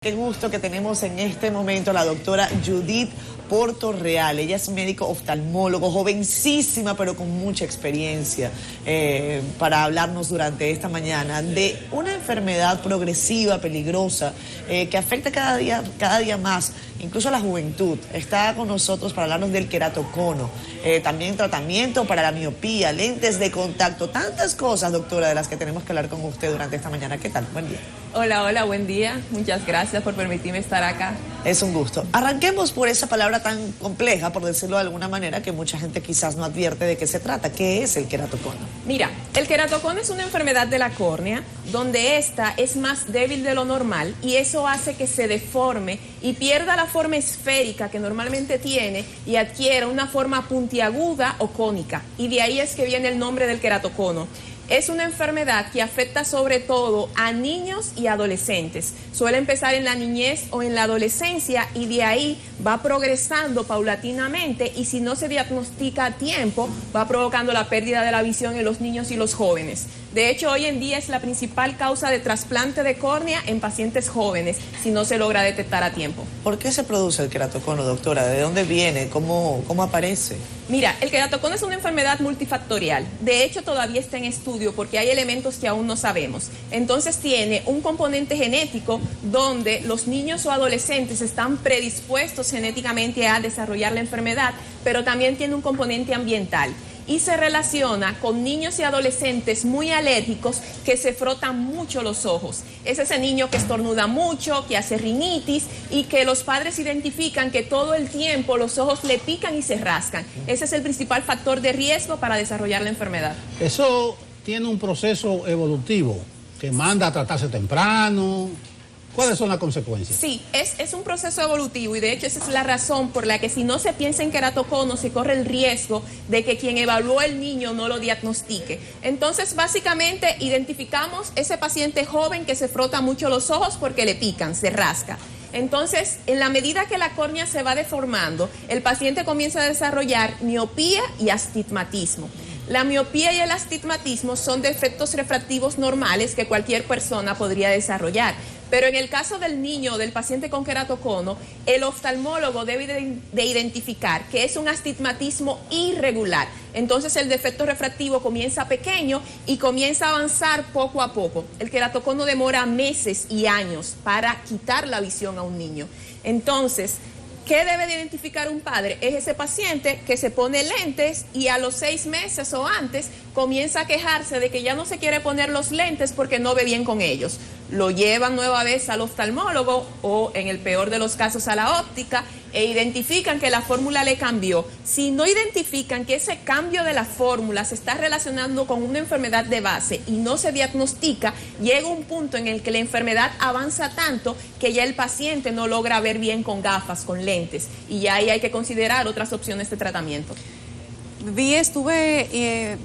Qué gusto que tenemos en este momento a la doctora Judith Portorreal. Ella es médico oftalmólogo, jovencísima pero con mucha experiencia, para hablarnos durante esta mañana de una enfermedad progresiva, peligrosa, que afecta cada día más, incluso a la juventud. Está con nosotros para hablarnos del queratocono, también tratamiento para la miopía, lentes de contacto, tantas cosas, doctora, de las que tenemos que hablar con usted durante esta mañana. ¿Qué tal? Buen día. Hola, buen día. Muchas gracias por permitirme estar acá. Es un gusto. Arranquemos por esa palabra tan compleja, por decirlo de alguna manera, que mucha gente quizás no advierte de qué se trata. ¿Qué es el queratocono? Mira, el queratocono es una enfermedad de la córnea donde esta es más débil de lo normal y eso hace que se deforme y pierda la forma esférica que normalmente tiene y adquiera una forma puntiaguda o cónica. Y de ahí es que viene el nombre del queratocono. Es una enfermedad que afecta sobre todo a niños y adolescentes. Suele empezar en la niñez o en la adolescencia y de ahí va progresando paulatinamente y si no se diagnostica a tiempo va provocando la pérdida de la visión en los niños y los jóvenes. De hecho, hoy en día es la principal causa de trasplante de córnea en pacientes jóvenes si no se logra detectar a tiempo. ¿Por qué se produce el queratocono, doctora? ¿De dónde viene? ¿Cómo aparece? Mira, el queratocono es una enfermedad multifactorial. De hecho, todavía está en estudio porque hay elementos que aún no sabemos. Entonces tiene un componente genético donde los niños o adolescentes están predispuestos genéticamente a desarrollar la enfermedad, pero también tiene un componente ambiental. Y se relaciona con niños y adolescentes muy alérgicos que se frotan mucho los ojos. Es ese niño que estornuda mucho, que hace rinitis y que los padres identifican que todo el tiempo los ojos le pican y se rascan. Ese es el principal factor de riesgo para desarrollar la enfermedad. Eso tiene un proceso evolutivo que manda a tratarse temprano. ¿Cuáles son las consecuencias? Sí, es un proceso evolutivo y de hecho esa es la razón por la que si no se piensa en queratocono se corre el riesgo de que quien evaluó el niño no lo diagnostique. Entonces básicamente identificamos ese paciente joven que se frota mucho los ojos porque le pican, se rasca. Entonces, en la medida que la córnea se va deformando, el paciente comienza a desarrollar miopía y astigmatismo. La miopía y el astigmatismo son defectos refractivos normales que cualquier persona podría desarrollar. Pero en el caso del niño o del paciente con queratocono, el oftalmólogo debe de identificar que es un astigmatismo irregular. Entonces el defecto refractivo comienza pequeño y comienza a avanzar poco a poco. El queratocono demora meses y años para quitar la visión a un niño. Entonces, ¿qué debe de identificar un padre? Es ese paciente que se pone lentes y a los 6 meses o antes comienza a quejarse de que ya no se quiere poner los lentes porque no ve bien con ellos. Lo llevan nueva vez al oftalmólogo o en el peor de los casos a la óptica e identifican que la fórmula le cambió. Si no identifican que ese cambio de la fórmula se está relacionando con una enfermedad de base y no se diagnostica, llega un punto en el que la enfermedad avanza tanto que ya el paciente no logra ver bien con gafas, con lentes, y ya ahí hay que considerar otras opciones de tratamiento. Estuve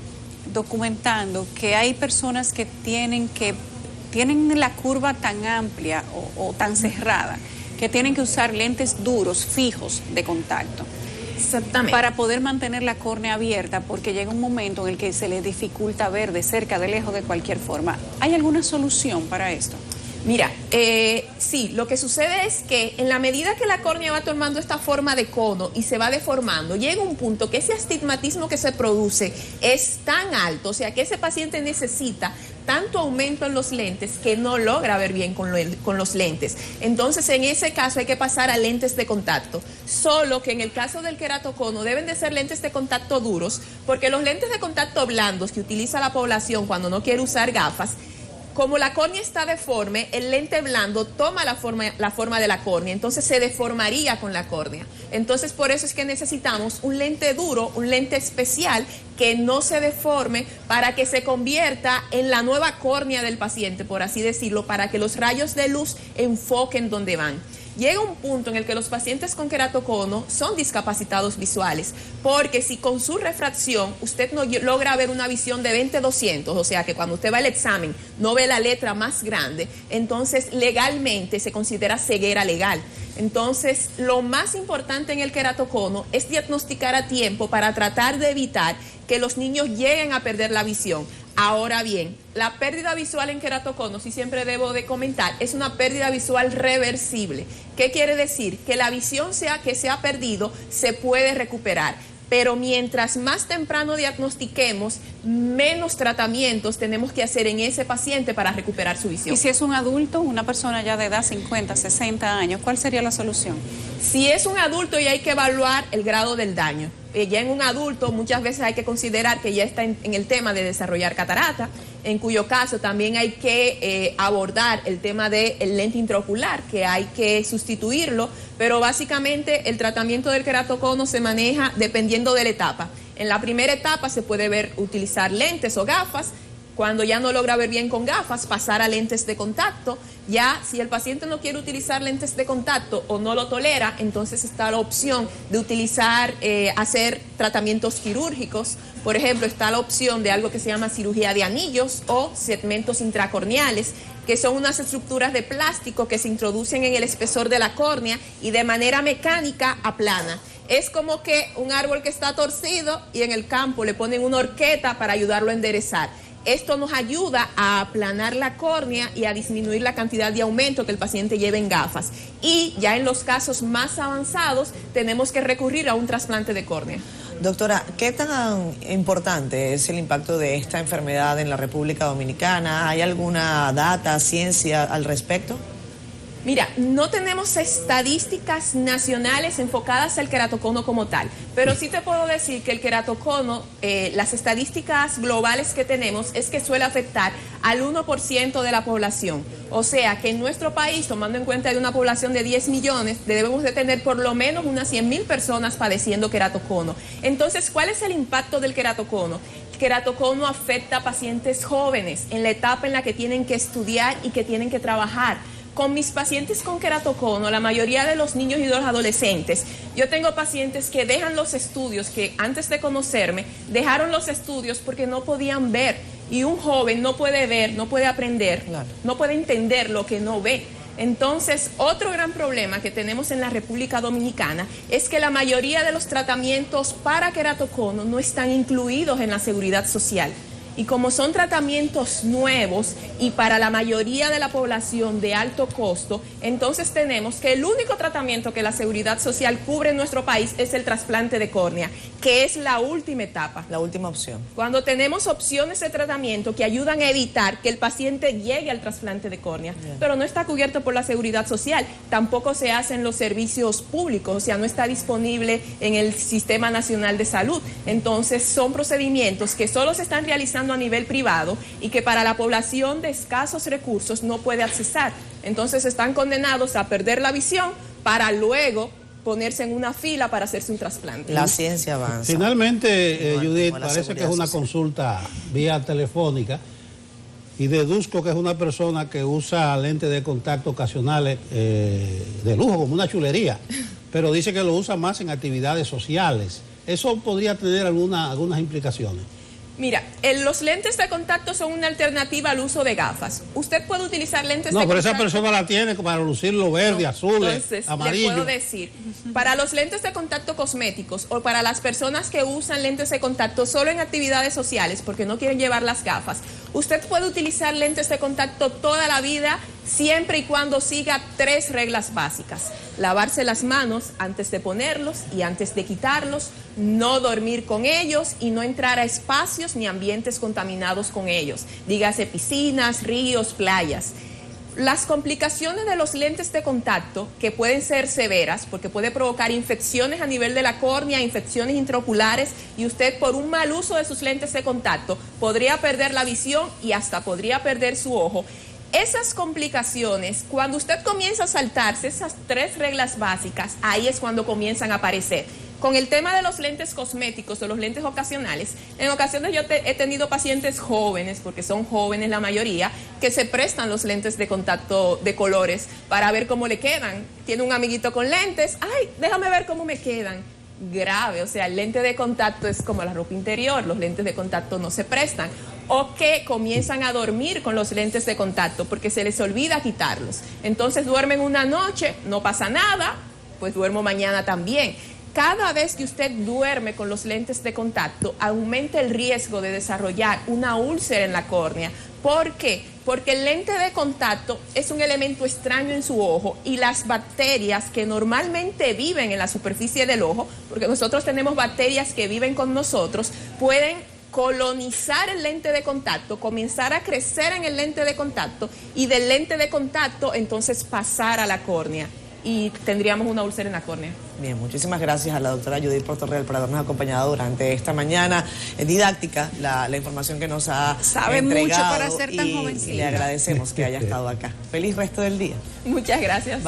documentando que hay personas que tienen la curva tan amplia o tan cerrada que tienen que usar lentes duros, fijos de contacto. Exactamente. Para poder mantener la córnea abierta, porque llega un momento en el que se les dificulta ver de cerca, de lejos, de cualquier forma. ¿Hay alguna solución para esto? Mira, sí, lo que sucede es que en la medida que la córnea va tomando esta forma de cono y se va deformando, llega un punto que ese astigmatismo que se produce es tan alto, o sea que ese paciente necesita tanto aumento en los lentes que no logra ver bien con los lentes. Entonces, en ese caso hay que pasar a lentes de contacto. Solo que en el caso del queratocono deben de ser lentes de contacto duros, porque los lentes de contacto blandos que utiliza la población cuando no quiere usar gafas, como la córnea está deforme, el lente blando toma la forma de la córnea, entonces se deformaría con la córnea. Entonces por eso es que necesitamos un lente duro, un lente especial que no se deforme para que se convierta en la nueva córnea del paciente, por así decirlo, para que los rayos de luz enfoquen donde van. Llega un punto en el que los pacientes con queratocono son discapacitados visuales, porque si con su refracción usted no logra ver una visión de 20/200, o sea que cuando usted va al examen no ve la letra más grande, entonces legalmente se considera ceguera legal. Entonces, lo más importante en el queratocono es diagnosticar a tiempo para tratar de evitar que los niños lleguen a perder la visión. Ahora bien, la pérdida visual en queratocono, sí siempre debo de comentar, es una pérdida visual reversible. ¿Qué quiere decir? Que la visión que se ha perdido se puede recuperar. Pero mientras más temprano diagnostiquemos, menos tratamientos tenemos que hacer en ese paciente para recuperar su visión. Y si es un adulto, una persona ya de edad 50, 60 años, ¿cuál sería la solución? Si es un adulto, ya hay que evaluar el grado del daño. Ya en un adulto muchas veces hay que considerar que ya está en el tema de desarrollar catarata, en cuyo caso también hay que abordar el tema del lente intraocular, que hay que sustituirlo, pero básicamente el tratamiento del queratocono se maneja dependiendo de la etapa. En la primera etapa se puede utilizar lentes o gafas. Cuando ya no logra ver bien con gafas, pasar a lentes de contacto. Ya si el paciente no quiere utilizar lentes de contacto o no lo tolera, entonces está la opción de utilizar, hacer tratamientos quirúrgicos. Por ejemplo, está la opción de algo que se llama cirugía de anillos o segmentos intracorneales, que son unas estructuras de plástico que se introducen en el espesor de la córnea y de manera mecánica aplana. Es como que un árbol que está torcido y en el campo le ponen una horqueta para ayudarlo a enderezar. Esto nos ayuda a aplanar la córnea y a disminuir la cantidad de aumento que el paciente lleve en gafas. Y ya en los casos más avanzados tenemos que recurrir a un trasplante de córnea. Doctora, ¿qué tan importante es el impacto de esta enfermedad en la República Dominicana? ¿Hay alguna data, ciencia al respecto? Mira, no tenemos estadísticas nacionales enfocadas al queratocono como tal, pero sí te puedo decir que el queratocono, las estadísticas globales que tenemos es que suele afectar al 1% de la población. O sea que en nuestro país, tomando en cuenta de una población de 10 millones, debemos de tener por lo menos unas 100,000 personas padeciendo queratocono. Entonces, ¿cuál es el impacto del queratocono? El queratocono afecta a pacientes jóvenes en la etapa en la que tienen que estudiar y que tienen que trabajar. Con mis pacientes con queratocono, la mayoría de los niños y de los adolescentes, yo tengo pacientes que dejan los estudios, que antes de conocerme, dejaron los estudios porque no podían ver. Y un joven no puede ver, no puede aprender, claro, no puede entender lo que no ve. Entonces, otro gran problema que tenemos en la República Dominicana es que la mayoría de los tratamientos para queratocono no están incluidos en la seguridad social. Y como son tratamientos nuevos y para la mayoría de la población de alto costo, entonces tenemos que el único tratamiento que la Seguridad Social cubre en nuestro país es el trasplante de córnea, que es la última etapa. La última opción. Cuando tenemos opciones de tratamiento que ayudan a evitar que el paciente llegue al trasplante de córnea, pero no está cubierto por la Seguridad Social, tampoco se hace en los servicios públicos, o sea, no está disponible en el Sistema Nacional de Salud. Entonces son procedimientos que solo se están realizando a nivel privado y que para la población de escasos recursos no puede accesar. Entonces están condenados a perder la visión para luego ponerse en una fila para hacerse un trasplante. La ciencia avanza. Finalmente, Judith, parece que es una consulta vía telefónica y deduzco que es una persona que usa lentes de contacto ocasionales de lujo, como una chulería, pero dice que lo usa más en actividades sociales. ¿Eso podría tener algunas implicaciones? Mira, los lentes de contacto son una alternativa al uso de gafas. Usted puede utilizar lentes de contacto. No, pero esa persona la tiene para lucirlo verde, azul, amarillo. Le puedo decir, para los lentes de contacto cosméticos o para las personas que usan lentes de contacto solo en actividades sociales porque no quieren llevar las gafas, usted puede utilizar lentes de contacto toda la vida siempre y cuando siga 3 reglas básicas. Lavarse las manos antes de ponerlos y antes de quitarlos, no dormir con ellos y no entrar a espacios ni ambientes contaminados con ellos, dígase piscinas, ríos, playas. Las complicaciones de los lentes de contacto, que pueden ser severas porque puede provocar infecciones a nivel de la córnea, infecciones intraoculares, y usted por un mal uso de sus lentes de contacto podría perder la visión y hasta podría perder su ojo. Esas complicaciones, cuando usted comienza a saltarse esas 3 reglas básicas, ahí es cuando comienzan a aparecer. Con el tema de los lentes cosméticos o los lentes ocasionales, en ocasiones yo he tenido pacientes jóvenes, porque son jóvenes la mayoría, que se prestan los lentes de contacto de colores para ver cómo le quedan. Tiene un amiguito con lentes, ay, déjame ver cómo me quedan. Grave, o sea, el lente de contacto es como la ropa interior, los lentes de contacto no se prestan. O que comienzan a dormir con los lentes de contacto porque se les olvida quitarlos. Entonces duermen una noche, no pasa nada, pues duermo mañana también. cada vez que usted duerme con los lentes de contacto, aumenta el riesgo de desarrollar una úlcera en la córnea. ¿Por qué? Porque el lente de contacto es un elemento extraño en su ojo y las bacterias que normalmente viven en la superficie del ojo, porque nosotros tenemos bacterias que viven con nosotros, pueden colonizar el lente de contacto, comenzar a crecer en el lente de contacto y del lente de contacto entonces pasar a la córnea y tendríamos una úlcera en la córnea. Bien, muchísimas gracias a la doctora Judith Portorreal por habernos acompañado durante esta mañana. Es didáctica la información que nos ha Sabe entregado mucho para ser tan jovencita. Y le agradecemos que haya estado acá. Feliz resto del día. Muchas gracias.